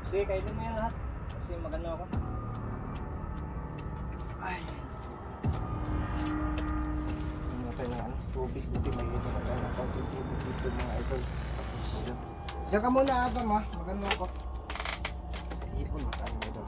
Sige, kainin mo yan lahat. Kasi magano ako. Ay. Ano tayo ng tubig. Buti may ito na tayo ng kaunting tubig dito mga idol. Diyan ka muna Adam ha. Magano ako. Ipon mo tayo mga idol.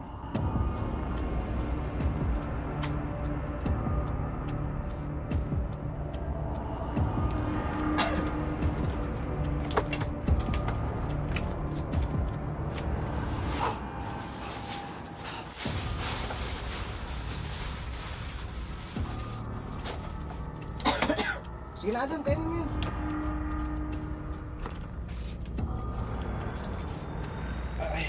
Sige na Adam, kainin mo yun. Ay.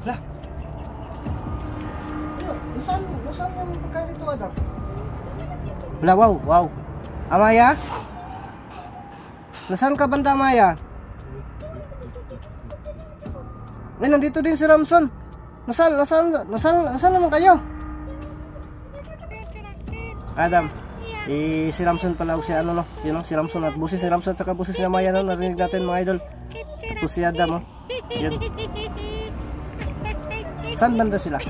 Hala. Nasaan yung pagkain ito Adam? Hala, wow. Amaya? Nasaan ka banda Amaya? Ay, nandito din si Ramson. Nasaan naman kayo? Adam, si Ramson pala o si ano no? Yun no? Si Ramson at busis si Ramson at saka busis ni Amaya no? Narinig natin mga idol. Ito si Adam oh. Yun. Saan banda sila?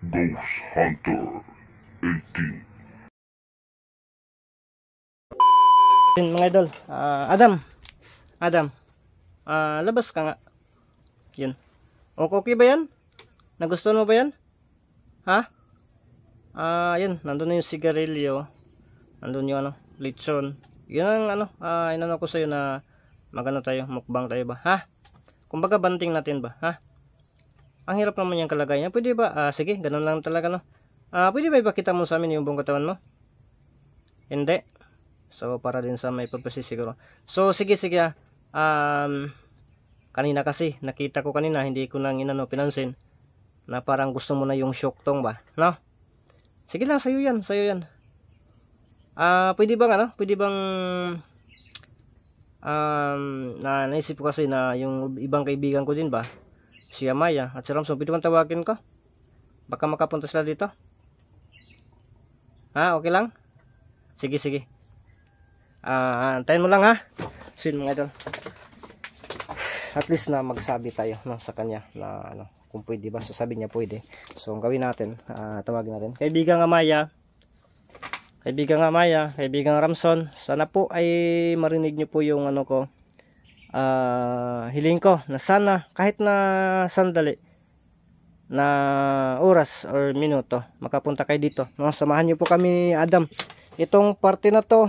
Ghost Hunter 18. Mga idol, Adam, labas ka nga. Yun. Okay ba yan? Nagustuhan mo ba yan? Ha? Yun, nandun na yung sigarilyo. Nandun yung ano, lechon. Yun ang inano ko sa'yo na magano tayo, mukbang tayo ba? Ha? Kumbaga banting natin ba? Ha? Ang hirap naman yung kalagayan. Pwede ba? Sige, ganun lang talaga no. Pwede ba ipakita mo sa amin yung buong katawan mo? Hindi. So para din sa may purpose siguro. So sige. Kanina kasi nakita ko kanina, hindi ko nang pinansin na parang gusto mo na yung syoktong ba, no? Sige lang, sayo yan. Pwede bang naisip ko kasi na yung ibang kaibigan ko din ba, si Amaya at si Ramson, pwede bang tawagin ko? Baka makapunta sila dito. Okay lang? Sige. Antayin mo lang ha. So yun mga idol. At least na magsabi tayo no, sa kanya na kung pwede ba. So sabi niya pwede. So ang gawin natin, tawagin natin. Kaibigang Amaya, kaibigang Ramson, sana po ay marinig niyo po yung ko. Hiling ko na sana kahit na sandali na oras or minuto makapunta kayo dito no? Samahan niyo po kami Adam. Itong parte na to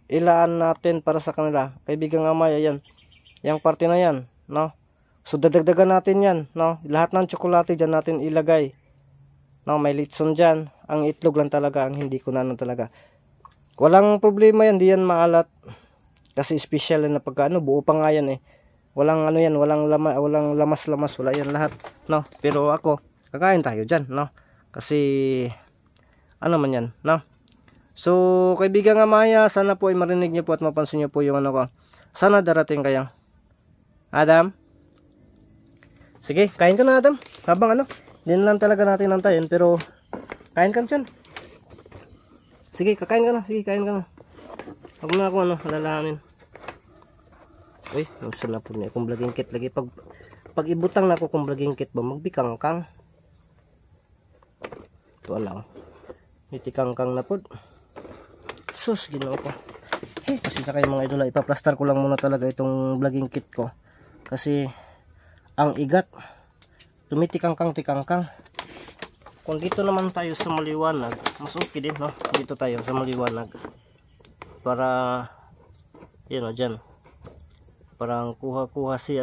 ilaan natin para sa kanila, kaibigang Amaya, yan yung parte na yan no? So dadagdagan natin yan no? Lahat ng tsokolate dyan natin ilagay no? May litson dyan, ang itlog lang talaga ang hindi ko na talaga. Walang problema yan, di yan maalat kasi special na pagka buo pa nga yan walang walang lamas, wala yan lahat no. Pero ako kakain tayo diyan no, kasi man yan no. So kaibigan Amaya, sana po ay marinig niyo po at mapansin niyo po yung ko. Sana darating kayo Adam. Sige, kain ka na Adam. Habang din lang talaga natin antayin, pero kain ka dyan. Sige, kain ka na. Huwag na ako alalahanin. Uy, ang sarap po niya. Kung vlogging kit lagi. Pag ibutang na ako kung vlogging kit ba, magbikangkang. Ito lang. Itikangkang na po. Sus, ginawa ko. Kasi sa kayo mga idol, ipaplastar ko lang muna talaga itong vlogging kit ko. Kasi, ang igat, tumitikangkang. Kung dito naman tayo sa maliwanag, mas okay din, no? Dito tayo sa maliwanag. Para, yun dyan. Parang kuha si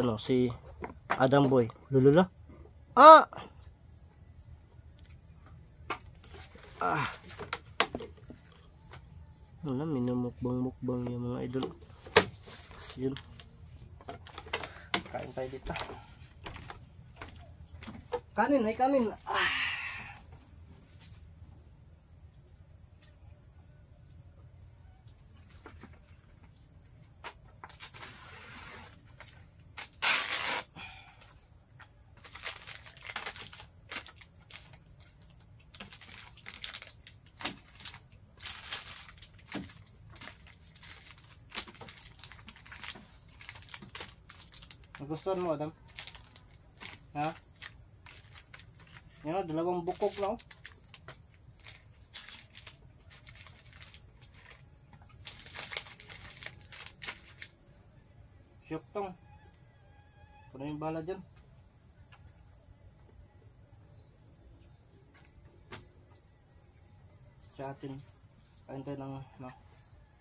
Adam Boy. Lulula. Minumukbang yung mga idol. Kasi yun. Kain tayo dito. Kanin. Nagustuhan mo, Adam? Ha? Yan o, dalawang bukog na o. Syuktong. Ito na yung bala dyan. Sa atin. Kain tayo ng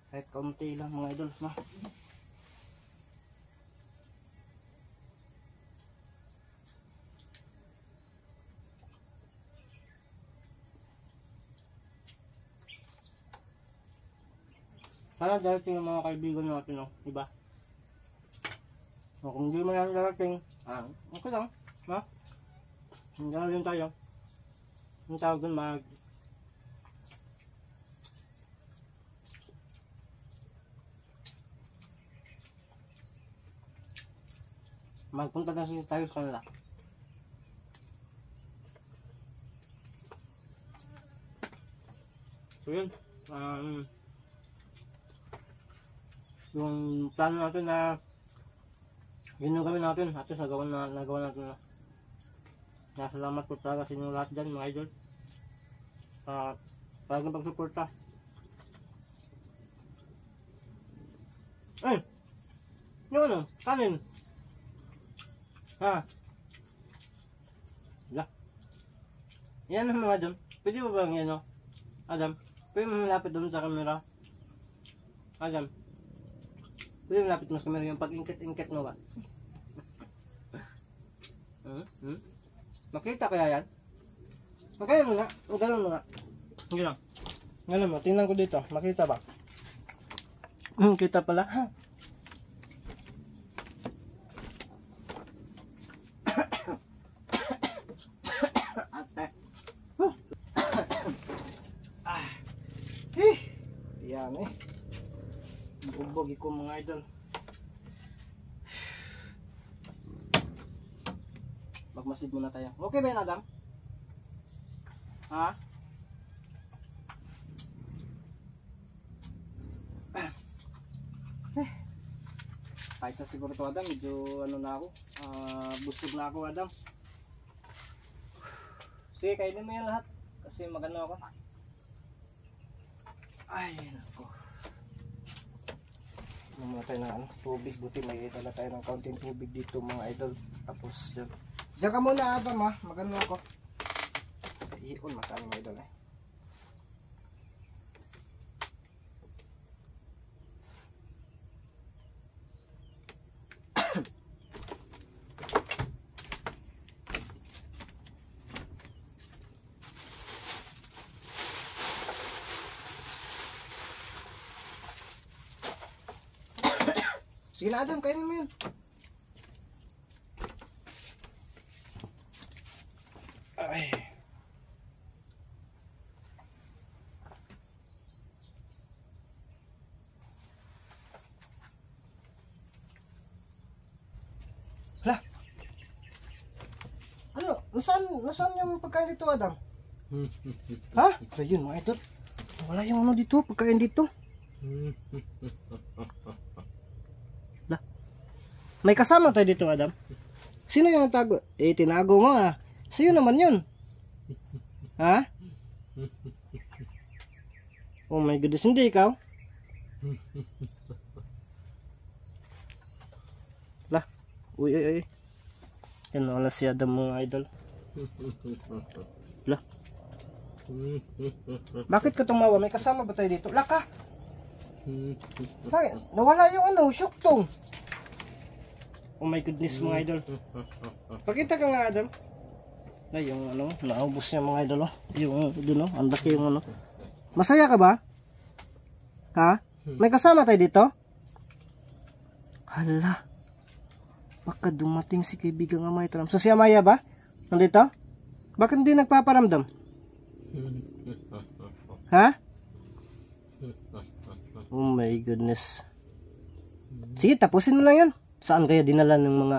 kahit kaunti lang mga idol. Sana darating yung mga kaibigan natin, no? Diba? O, kung hindi mo yan darating, okay lang, no? Hindi na rin tayo. Ang tawag dun, magpunta na tayo sa kanila. So yun, yung plano natin na yun yung gawin natin at nagawa natin na. Salamat po talaga sa inyo lahat dyan mga idol sa talagang pagsuporta. Ay! Yung ano? Kanin! Ha? Wala. Yan ang mga Adam. Pwede mo bang yan o? Adam? Pwede mo malapit doon sa camera? Adam? Pwede mo malapit mo sa camera yung pag-ingkit-ingkit mo ba? Makita kaya yan? Makaya mo nga. Ganun mo nga. Hindi lang. Ganun mo. Tingnan ko dito. Makita ba? Kita pala. Yan eh. Bugbog ko mga idol. Magmasid muna tayo. Okay ba yan, Adam? Ha? Kahit sa siguro to, Adam, medyo ano na ako. Busog na ako, Adam. Sige, kainin mo yan lahat. Kasi magano ako. Ay, nako. Muna tayo ng tubig. Buti may dala tayo ng kaunting tubig dito mga idol. Tapos dyan. Diyan ka muna, Adam, ha. Magano ako. Iyon, matami mga idol eh. Sige na, Adam, kainin mo yun. Ay. Hala. Ano? Nasaan yung pagkain dito, Adam? Ha? Ayun, mga idol. Wala yung ano dito, pagkain dito. May kasama tayo dito, Adam. Sino yung tago? Eh, tinago mo ah. Sa'yo naman yun. Ha? Oh my goodness, hindi ikaw? Lah. Uy. Yan wala si Adam mga idol. Lah. Bakit ka tumawa? May kasama ba tayo dito? Laka. Bakit? Nawala yung ano, syuktong. Oh my goodness mga idol. Pakita ka nga, Adam. Ay, yung ano, naubos niya mga idol. Yung doon, ang laki yung ano. Masaya ka ba? Ha? May kasama tayo dito? Hala. Baka dumating si kaibigan nga Maya. So si Amaya ba? Nandito? Bakit hindi nagpaparamdam? Ha? Oh my goodness. Sige, tapusin mo lang yun. Saan kaya dinala ng mga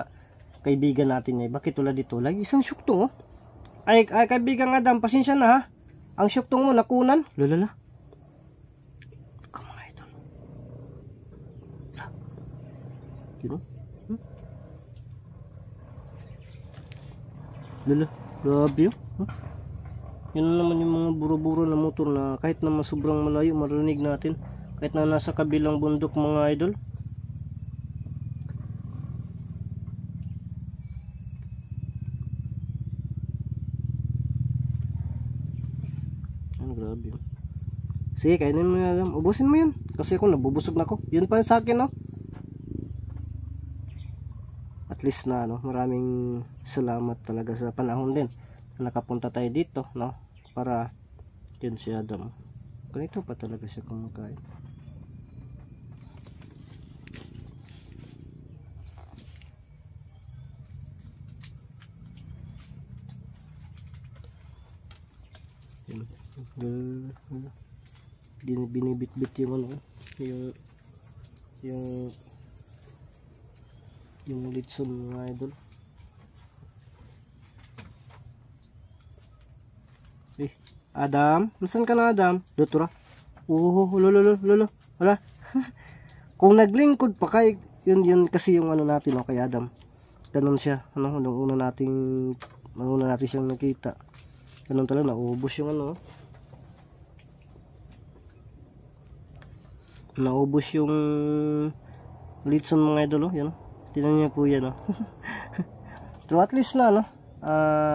kaibigan natin eh? Bakit wala dito? Lagi isang syuktong oh. Ay kaibigan Adam, pasensya na ha. Ang syuktong mo nakunan. Lalala. Come on, idol. You know? Lala, grabe yun. Huh? Yun na naman yung mga buro-buro na motor na kahit naman sobrang malayo marinig natin. Kahit na nasa kabilang bundok mga idol. Ano, grabe yun. Sige, kainin mo na lang. Ubusin mo yun. Kasi ako nabubusog na ako. Yun pa sa akin, no? At least na, no? Maraming salamat talaga sa panahon din. Nakapunta tayo dito, no? Para, yun si Adam. Ganito pa talaga siya kumakain. Yun. Binibit-bit yung ano, yung litson mga idol. Adam, nasan ka na Adam? Lutura. Lolo. Wala. Kung naglingkod pa kay yun kasi yung ano natin, no, kay Adam. Ganun siya, ano, nung una natin siyang nakita. Ganun talaga, naubos yung ano. Naubos yung litson mga idol, yan. Tingnan niyo po yan, no. So at least na, no.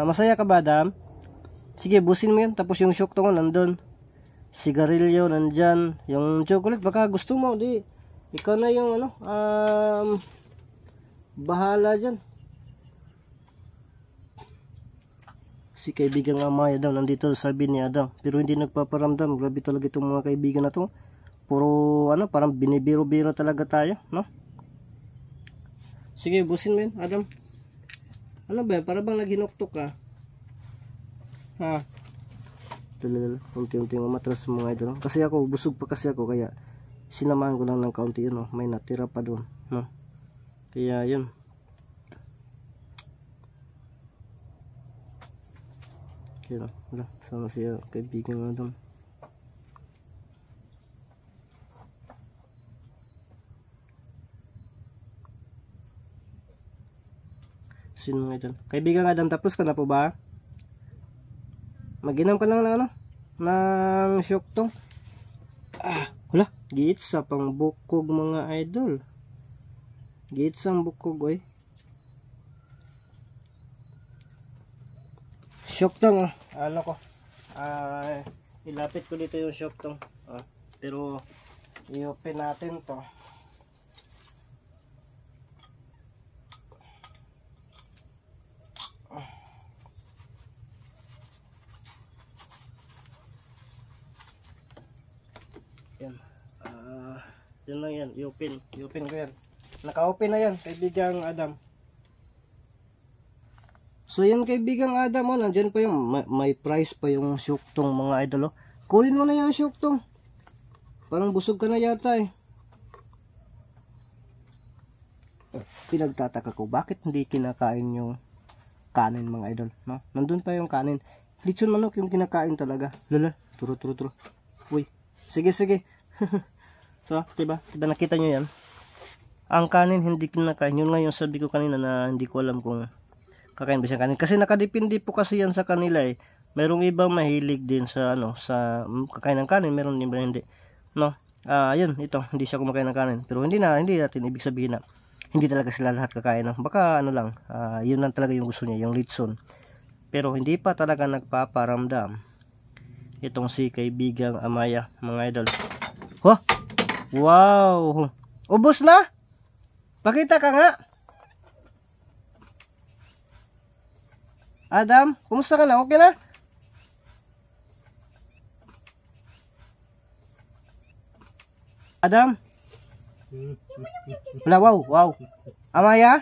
Masaya ka ba, Adam? Sige, busin mo yan. Tapos yung syokton nandun. Sigarilyo nandyan. Yung chocolate baka gusto mo. Di, ikaw na yung ano, bahala dyan. Si kaibigan Amaya daw nandito, sabi ni Adam. Pero hindi nagpaparamdam. Grabe talaga itong mga kaibigan na to. Puro ano, parang binibiro-biro talaga tayo, no? Sige, busin mo yan, Adam. Ano ba yan? Para bang naghinuktok ka? Ha? Unti-unti umatras mga idol. Kasi ako, busog pa kasi ako. Kaya sinamahan ko lang ng kaunti yun. May natira pa doon. No? Kaya yun. Kaya wala. Sama siya kaibigan nga doon. Sino nga idol? Kaibigan Adam, tapos ka na po ba? Mag-inom ka lang ng ano? Ng syokton. Wala. Giits sa pang bukog mga idol. Giits ang bukog, oy. Syokton, ano ko. Ilapit ko dito yung syokton. Pero i-open natin to. Yan. Yun lang yan. I-open ko yan. Naka-open na yan, kaibigang Adam. So yan kaibigang Adam, nandyan pa yung may price pa yung syuktong mga idol. Kunin mo na yung syuktong. Parang busog ka na yata eh. Pinagtataka ko, bakit hindi kinakain yung kanin mga idol, no? Nandun pa yung kanin. Lechon manok yung kinakain talaga. Lala, turo. Uy, sige. So, diba nakita nyo yan? Ang kanin hindi kinakain. Yun nga yung sabi ko kanina na hindi ko alam kung kakain ba siya kanin. Kasi nakadepende po kasi yan sa kanila eh. Merong ibang mahilig din sa ano, sa kakain ng kanin, meron din ba hindi. No? Yun, ito, hindi siya kumakain ng kanin. Pero hindi natin ibig sabihin na hindi talaga sila lahat kakain. No? Baka ano lang, yun lang talaga yung gusto niya, yung litson. Pero hindi pa talaga nagpaparamdam itong si kaibigang Amaya, mga idol. Oh! Wow! Ubos na? Pakita ka nga. Adam, kumusta ka na? Okay na? Adam? Wala, wow. Amaya?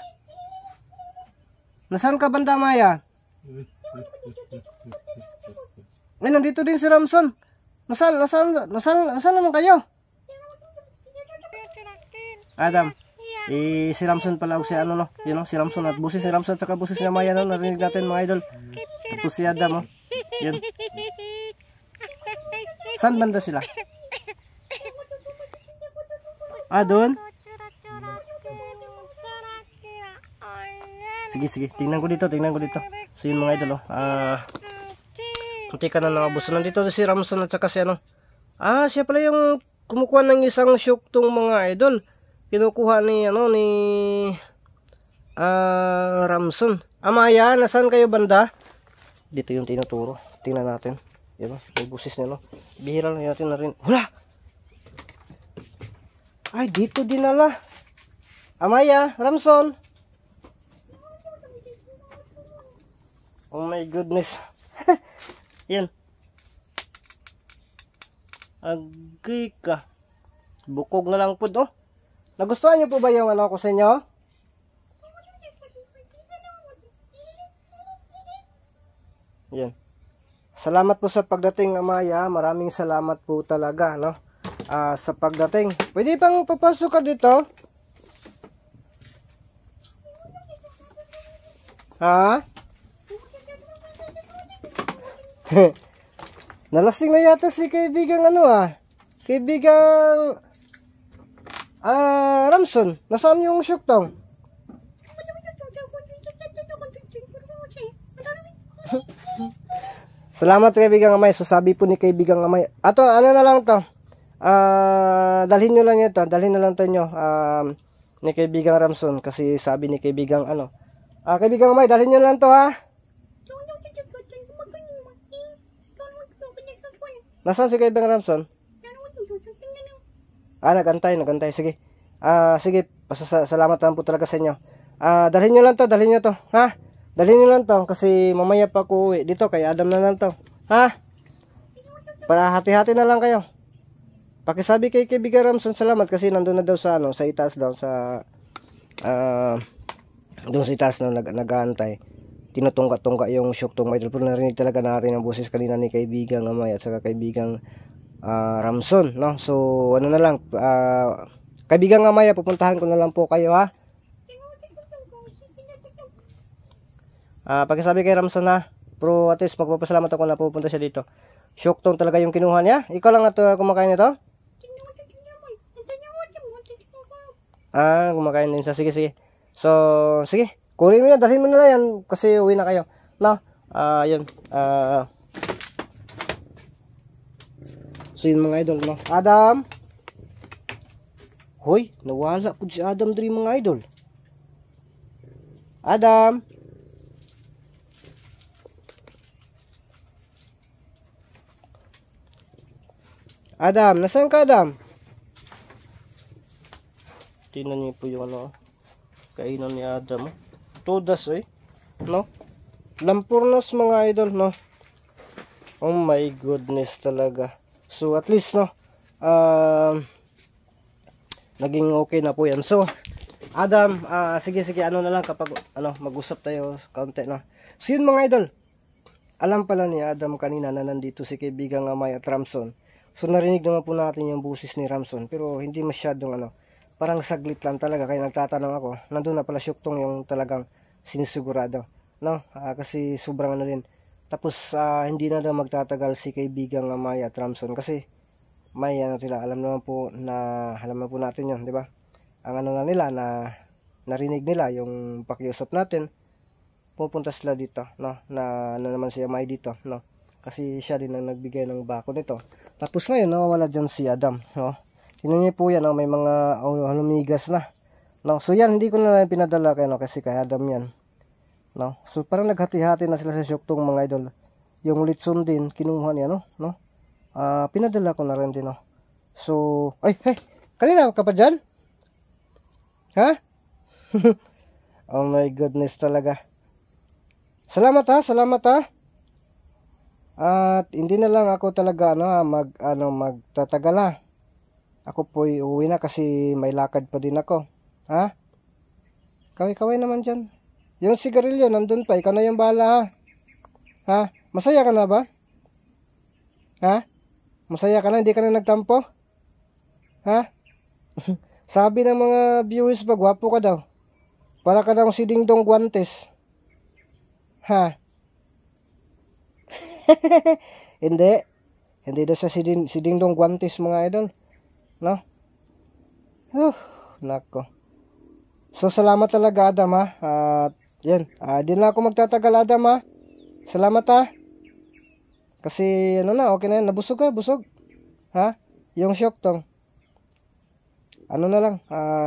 Nasaan ka banda, Amaya? Ay, nandito din si Ramson. Nasaan naman kayo? Adam, si Ramson pala o si ano, no? Yun, no? Si Ramson at busis si Ramson saka busis si Amaya, no? Narinig natin mga idol. Tapos si Adam, oh. Yun. Saan banda sila? Doon? Sige, tingnan ko dito. So yun mga idol, hindi ka na nakabos. Nandito si Ramson at saka si ano. Siya pala yung kumukuha ng isang syuktong mga idol. Kinukuha ni ano ni Ramson. Amaya, nasaan kayo banda? Dito yung tinuturo. Tingnan natin. Diba? May busis niya, no? Bihira lang natin na rin. Wala! Ay, dito dinala. Amaya, Ramson. Oh my goodness. Yan. Agay ka. Bukog na lang po, oh. Nagustuhan niyo po ba yung ano ko sa inyo? Yan. Salamat po sa pagdating, Amaya. Maraming salamat po talaga, no? Sa pagdating. Pwede pang papasok ka dito? Ha? Nalasing na yata si kaibigang ano kaibigang Ramson. Nasaan yung syuktong? Salamat kaibigang Amay. So sabi po ni kaibigang Amay, ato ano na lang to, dalhin nyo lang ito, dalhin na lang to nyo ni kaibigang Ramson, kasi sabi ni kaibigang ano, kaibigang Amay, dalhin nyo lang to, ha. Nasaan si kaibigang Ramson? Nagantay. Sige. Sige, salamat lang po talaga sa inyo. Dalhin nyo lang to, ha? Dalhin nyo lang to, kasi mamaya pa ako uwi. Dito, kay Adam na lang to. Ha? Para hati-hati na lang kayo. Pakisabi kay kaibigang Ramson, salamat, kasi nandun na daw sa, sa itaas daw, sa, doon sa itaas na nag-aantay. Tinutungka-tungka yung syuktong mga idol. Pero narinig talaga natin ang boses kanina ni kaibigang Amay at saka kaibigang Ramson, no? So, ano na lang, kaibigang Amay, pupuntahan ko na lang po kayo, ha? Pakisabi kay Ramson, ha? Pero at least magpapasalamat ako na pupunta siya dito. Syuktong talaga yung kinuha niya. Ikaw lang at kumakain nito? Kumakain din siya. Sige. So, sige. Kunin mo yan, dalhin mo na yan kasi uwi na kayo. No? Yun. So yun mga idol, no? Adam! Hoy, nawala po si Adam diri mga idol. Adam! Adam, nasaan ka, Adam? Tingnan niyo po yung ano, kainan ni Adam, oh. Todas, no? Lampurnas mga idol, no? Oh my goodness talaga. So at least, no, naging okay na po yan. So Adam, sige, ano na lang kapag ano, mag-usap tayo kaunti, no? So yun mga idol, alam pala ni Adam kanina na nandito si kaibigang Amay at Ramson. So narinig naman po natin yung busis ni Ramson, pero hindi masyadong ano, parang saglit lang talaga. Kaya nagtatanong ako, nandun na pala syuktong yung talagang sinisigurado, no? Kasi sobrang ano din. Tapos hindi na daw magtatagal si kaibigang Amay at Ramson, kasi may ano sila, alam naman po natin yun, di ba? Ang ano na nila, na narinig nila yung pakiusap natin, pupunta sila dito, no? Na naman si Amay dito, no? Kasi siya din ang nagbigay ng bako nito. Tapos ngayon nawawala dyan si Adam, no? Tingnan niyo po yan, no? May mga lumigas na, no? So yan, hindi ko na lang pinadala kayo, no? Kasi kay Adam yan, no? So parang naghati-hati na sila sa syuktong mga idol. Yung litson din kinuha niya, no? Pinadala ko na rin din, no? So kanina ka pa dyan? Ha? Oh my goodness talaga. Salamat ha. At hindi na lang ako talaga magtatagal, ha. Ako po uuwi na kasi may lakad pa din ako. Ha? Kaway-kaway naman dyan. Yung sigarilyo nandun pa, ikaw na yung bahala, ha. Ha? Masaya ka na ba? Ha? Masaya ka na, hindi ka na nagtampo? Ha? Sabi ng mga viewers ba, gwapo ka daw. Para ka daw si Dingdong Guantes. Ha? Hindi daw sa si Dingdong Guantes mga idol, no? Nako. So salamat talaga Adam, ha. At Yan. Di na ako magtatagal, Adam, ha. Salamat, ha. Kasi ano na, okay na yan. Nabusog ka, busog. Ha? Yung shock tong. Ano na lang,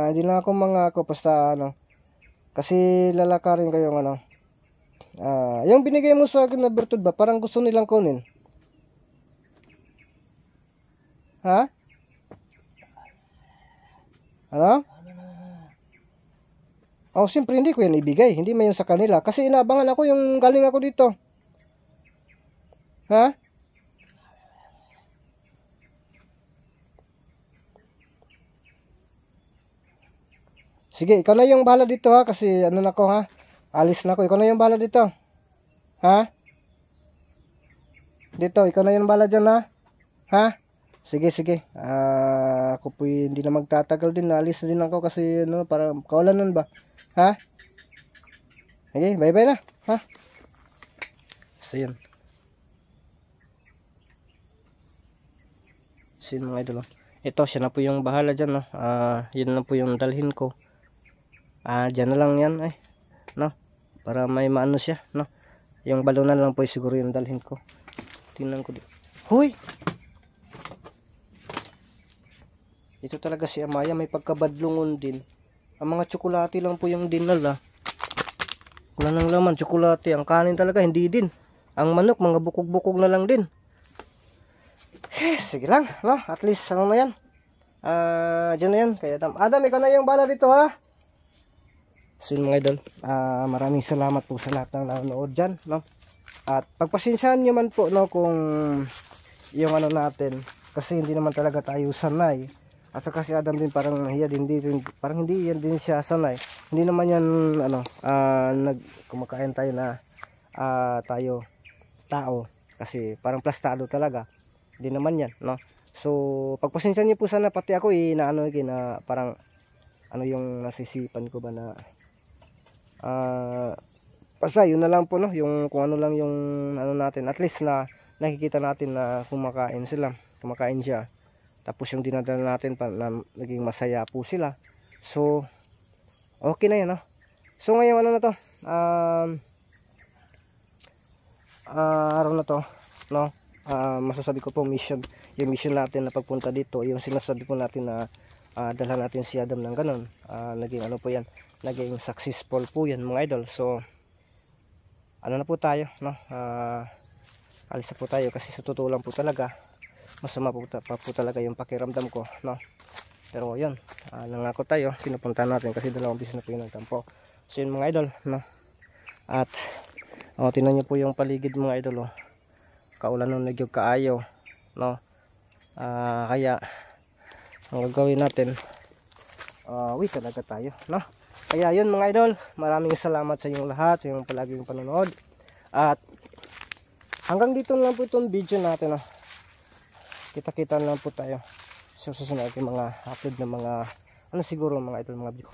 hindi na ako ako basta ano. Kasi lalakarin ko yung ano. Yung binigay mo sa akin na virtud ba, parang gusto nilang kunin. Ha? Ano? Oh, siyempre hindi ko yan ibigay. Hindi man yun sa kanila. Kasi inaabangan ako yung galing ako dito. Ha? Sige, ikaw na yung bahala dito ha. Kasi ano na ko ha. Alis na ako. Ikaw na yung bahala dito. Ha? Dito, ikaw na yung bahala dyan ha. Ha? Sige, sige. Ako po hindi na magtatagal din. Alis na din ako kasi ano, para kaulanan ba? Ha? Sige, bye-bye na. Ha? So yun. So yun mga idol. Ito, siya na po yung bahala dyan. No? Yun na po yung dalhin ko. Dyan na lang yan. No? Para may maano siya. No? Yung balon na lang po siguro yung dalhin ko. Tingnan ko dito. Huy! Ito talaga si Amaya, may pagkabadlungon din. Ang mga tsokolate lang po yung dinala. Wala nang laman, tsokolate. Ang kanin talaga, hindi din. Ang manok, mga bukog-bukog na lang din. Sige lang, no? At least, ano na yan? Dyan na yan. Kaya Adam, ikaw na yung bala dito, ha? So yun mga idol, maraming salamat po sa lahat ng nanonood dyan, no? At pagpasensyahan nyo man po, no, kung yung ano natin, kasi hindi naman talaga tayo sanay. At saka si Adam din parang nahiya din, parang hindi yan din siya sanay. Hindi naman yan ano, kumakain tayo na tayo tao kasi parang plastado talaga. Hindi naman yan, no. So pagpasensya niyo po sana, pati ako inaano na parang ano yung nasisipan ko ba na basta yun na lang po, no, yung kung ano lang yung ano natin, at least na nakikita natin na kumakain siya. Tapos yung dinadala natin na naging masaya po sila. So, okay na yan, no? So, ngayon ano na to? Araw na to, no? Masasabi ko po mission. Yung mission natin na pagpunta dito, yung sinasabi po natin na dalhan natin si Adam ng ganun. Naging ano po yan? Naging successful po yan mga idol. So, ano na po tayo, no? Alis na po tayo kasi sa totoo lang po talaga. Masama po talaga yung pakiramdam ko, no? Pero yun, nangako tayo, pinupunta natin kasi 2 beses na po yung nagtampo. So yun mga idol, no? At tingnan nyo po yung paligid mga idol, oh. Kaulan nung nagyog kaayo, no? Kaya ang gagawin natin, wait talaga tayo, no? Kaya yun mga idol, maraming salamat sa inyong lahat, sa inyong palaging panonood. At hanggang dito lang po itong video natin, no? Kita-kita lang po tayo sa susunod yung mga upload ng mga ano siguro mga idol, mga video.